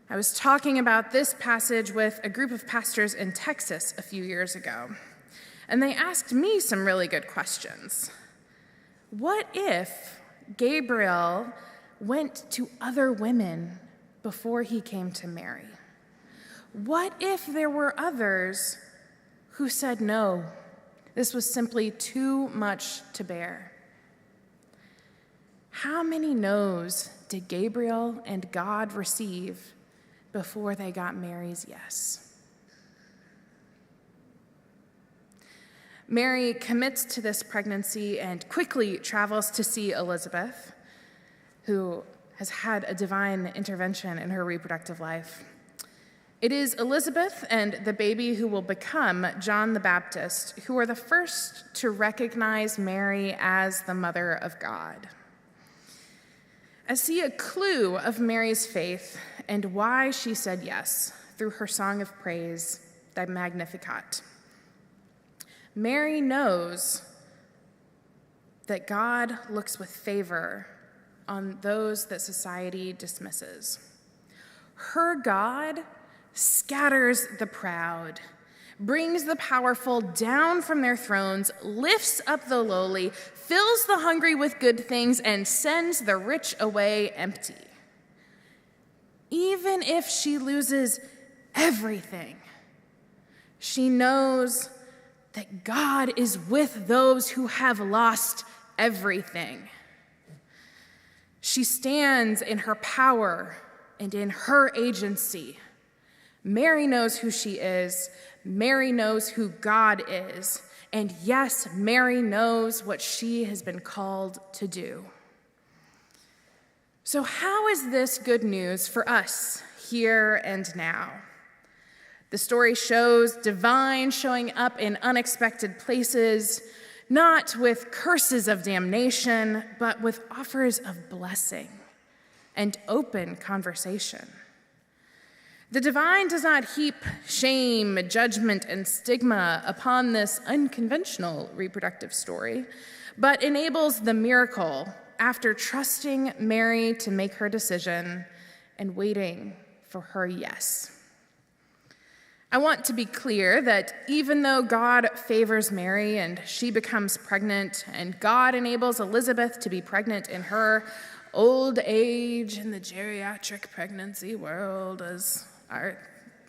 I was talking about this passage with a group of pastors in Texas a few years ago, and they asked me some really good questions. What if Gabriel went to other women before he came to Mary? What if there were others who said no, this was simply too much to bear? How many no's did Gabriel and God receive before they got Mary's yes? Mary commits to this pregnancy and quickly travels to see Elizabeth, who has had a divine intervention in her reproductive life. It is Elizabeth and the baby who will become John the Baptist who are the first to recognize Mary as the Mother of God. I see a clue of Mary's faith and why she said yes through her song of praise, the Magnificat. Mary knows that God looks with favor on those that society dismisses. Her God scatters the proud, brings the powerful down from their thrones, lifts up the lowly, fills the hungry with good things, and sends the rich away empty. Even if she loses everything, she knows that God is with those who have lost everything. She stands in her power and in her agency. Mary knows who she is. Mary knows who God is. And yes, Mary knows what she has been called to do. So how is this good news for us here and now? The story shows divine showing up in unexpected places, not with curses of damnation, but with offers of blessing and open conversation. The divine does not heap shame, judgment, and stigma upon this unconventional reproductive story, but enables the miracle after trusting Mary to make her decision and waiting for her yes. I want to be clear that even though God favors Mary and she becomes pregnant, and God enables Elizabeth to be pregnant in her old age in the geriatric pregnancy world, as our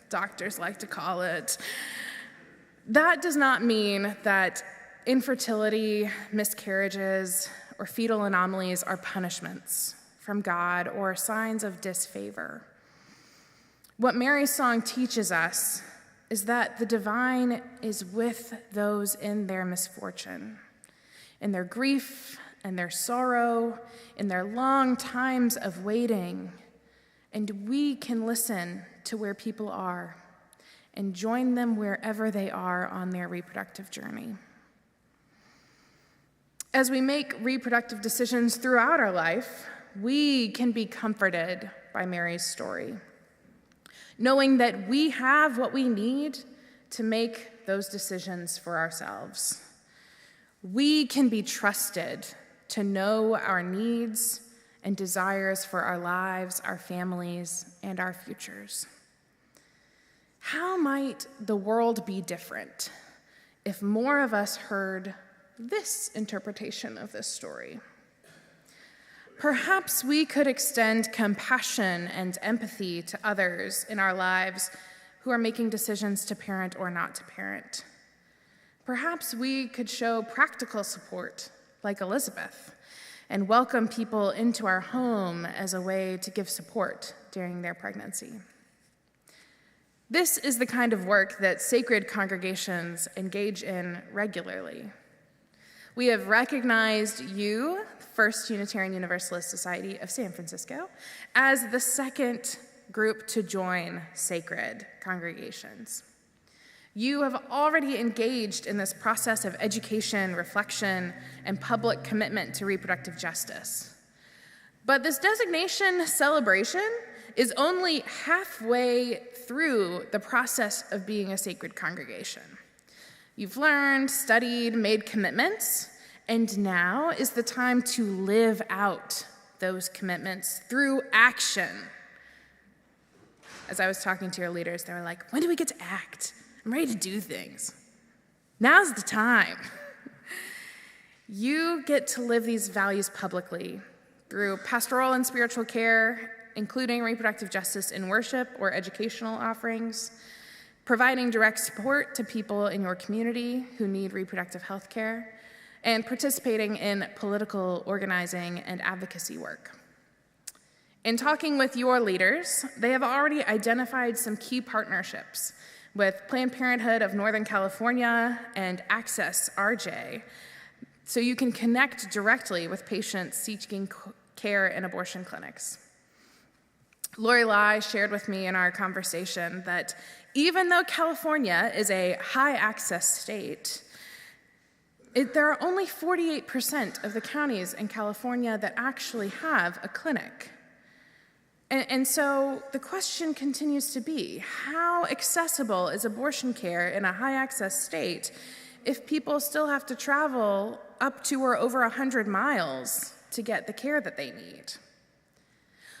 doctors like to call it, that does not mean that infertility, miscarriages, or fetal anomalies are punishments from God or signs of disfavor. What Mary's song teaches us is that the divine is with those in their misfortune, in their grief and their sorrow, in their long times of waiting, and we can listen to where people are and join them wherever they are on their reproductive journey. As we make reproductive decisions throughout our life, we can be comforted by Mary's story, knowing that we have what we need to make those decisions for ourselves. We can be trusted to know our needs and desires for our lives, our families, and our futures. How might the world be different if more of us heard this interpretation of this story? Perhaps we could extend compassion and empathy to others in our lives who are making decisions to parent or not to parent. Perhaps we could show practical support, like Elizabeth, and welcome people into our home as a way to give support during their pregnancy. This is the kind of work that SACReD congregations engage in regularly. We have recognized you, First Unitarian Universalist Society of San Francisco, as the second group to join SACReD congregations. You have already engaged in this process of education, reflection, and public commitment to reproductive justice. But this designation celebration is only halfway through the process of being a SACReD congregation. You've learned, studied, made commitments, and now is the time to live out those commitments through action. As I was talking to your leaders, they were like, when do we get to act? I'm ready to do things. Now's the time. You get to live these values publicly through pastoral and spiritual care, including reproductive justice in worship or educational offerings, providing direct support to people in your community who need reproductive health care, and participating in political organizing and advocacy work. In talking with your leaders, they have already identified some key partnerships with Planned Parenthood of Northern California and Access RJ, so you can connect directly with patients seeking care in abortion clinics. Lori Lai shared with me in our conversation that even though California is a high-access state, there are only 48% of the counties in California that actually have a clinic. And so the question continues to be, how accessible is abortion care in a high-access state if people still have to travel up to or over 100 miles to get the care that they need?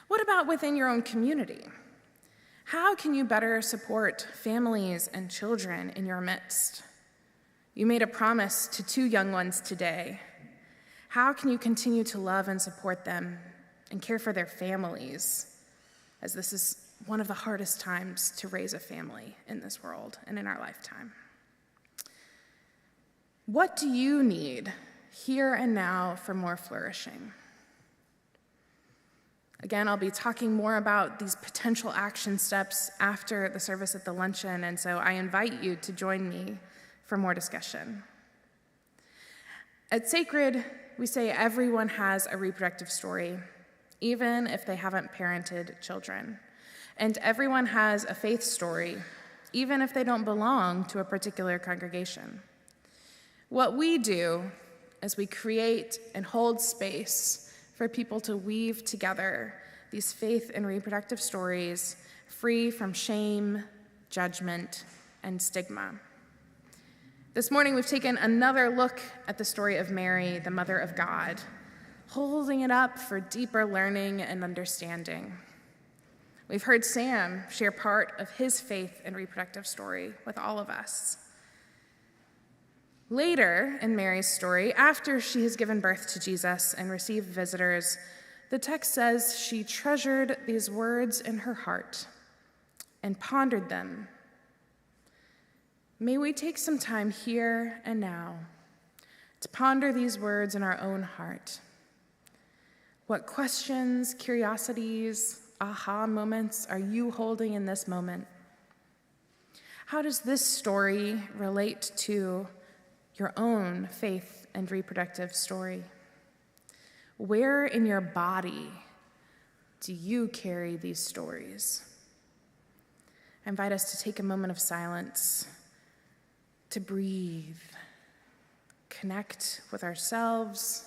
What about within your own community? How can you better support families and children in your midst? You made a promise to 2 young ones today. How can you continue to love and support them and care for their families, as this is one of the hardest times to raise a family in this world and in our lifetime? What do you need here and now for more flourishing? Again, I'll be talking more about these potential action steps after the service at the luncheon, and so I invite you to join me for more discussion. At SACReD, we say everyone has a reproductive story, even if they haven't parented children. And everyone has a faith story, even if they don't belong to a particular congregation. What we do is we create and hold space for people to weave together these faith and reproductive stories free from shame, judgment, and stigma. This morning, we've taken another look at the story of Mary, the Mother of God, holding it up for deeper learning and understanding. We've heard Sam share part of his faith and reproductive story with all of us. Later in Mary's story, after she has given birth to Jesus and received visitors, the text says she treasured these words in her heart and pondered them. May we take some time here and now to ponder these words in our own heart. What questions, curiosities, aha moments are you holding in this moment? How does this story relate to your own faith and reproductive story? Where in your body do you carry these stories? I invite us to take a moment of silence, to breathe, connect with ourselves,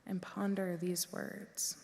and ponder these words.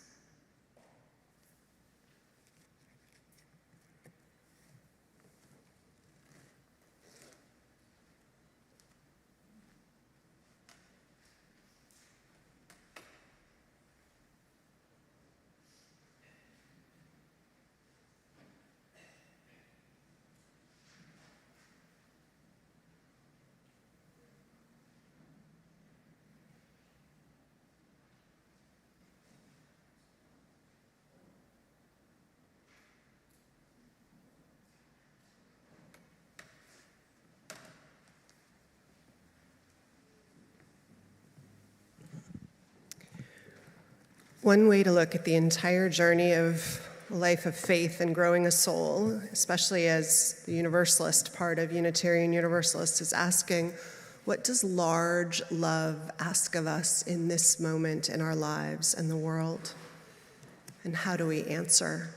One way to look at the entire journey of a life of faith and growing a soul, especially as the Universalist part of Unitarian Universalist, is asking, what does large love ask of us in this moment in our lives and the world? And how do we answer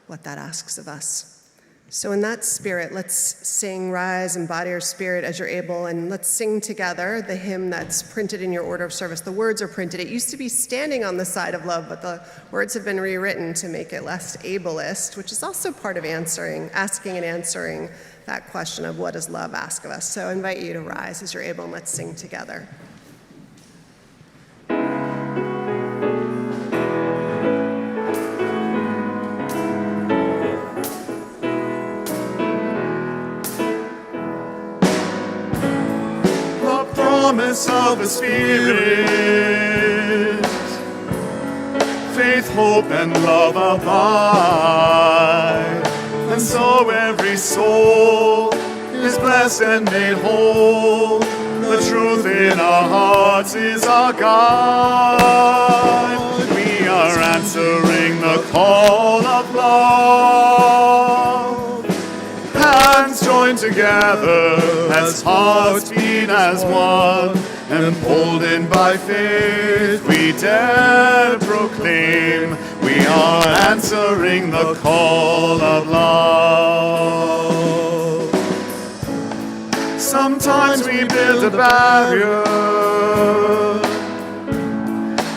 what that asks of us? So in that spirit, let's sing Rise and Body or Spirit as you're able, and let's sing together the hymn that's printed in your order of service. The words are printed. It used to be Standing on the Side of Love, but the words have been rewritten to make it less ableist, which is also part of asking and answering that question of what does love ask of us. So I invite you to rise as you're able, and let's sing together. Promise of the Spirit, faith, hope, and love abide, and so every soul is blessed and made whole. The truth in our hearts is our guide. We are answering the call of love. Hands joined together as hearts beat as one, emboldened by faith we dare proclaim, we are answering the call of love. Sometimes we build a barrier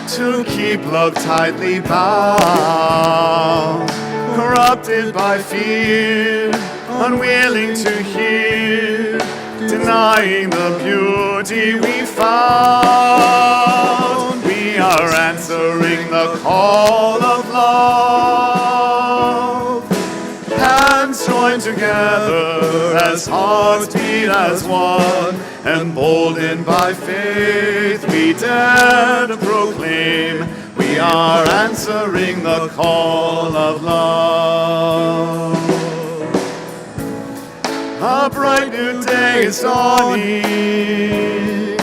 to keep love tightly bound, corrupted by fear, unwilling to hear, denying the beauty we found. We are answering the call of love. Hands joined together as hearts beat as one, emboldened by faith we dare to proclaim, we are answering the call of love. A bright new day is dawning,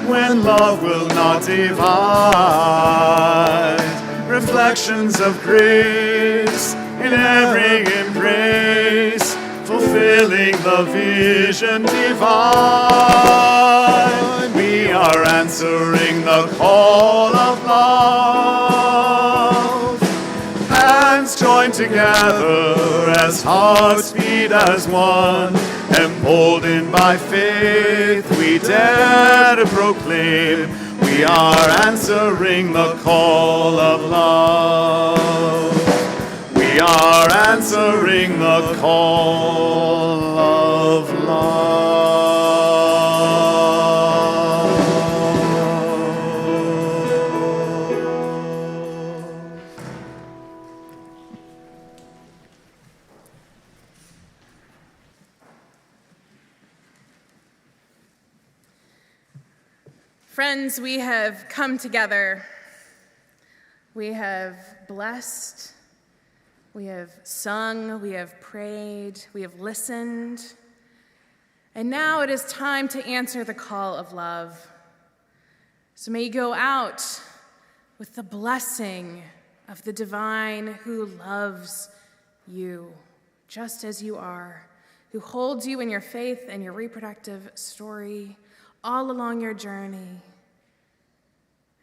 when love will not divide. Reflections of grace in every embrace, fulfilling the vision divine. We are answering the call of love. join together as hearts beat as one. Emboldened by faith, we dare to proclaim we are answering the call of love. We are answering the call of love. Friends, we have come together. We have blessed. We have sung, we have prayed, we have listened, and now it is time to answer the call of love. So may you go out with the blessing of the divine who loves you just as you are, who holds you in your faith and your reproductive story all along your journey,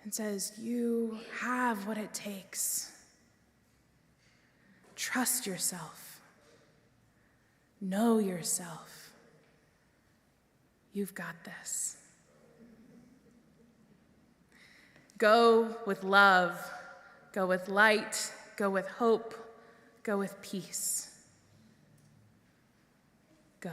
and says, you have what it takes. Trust yourself. Know yourself. You've got this. Go with love. Go with light. Go with hope. Go with peace. Go.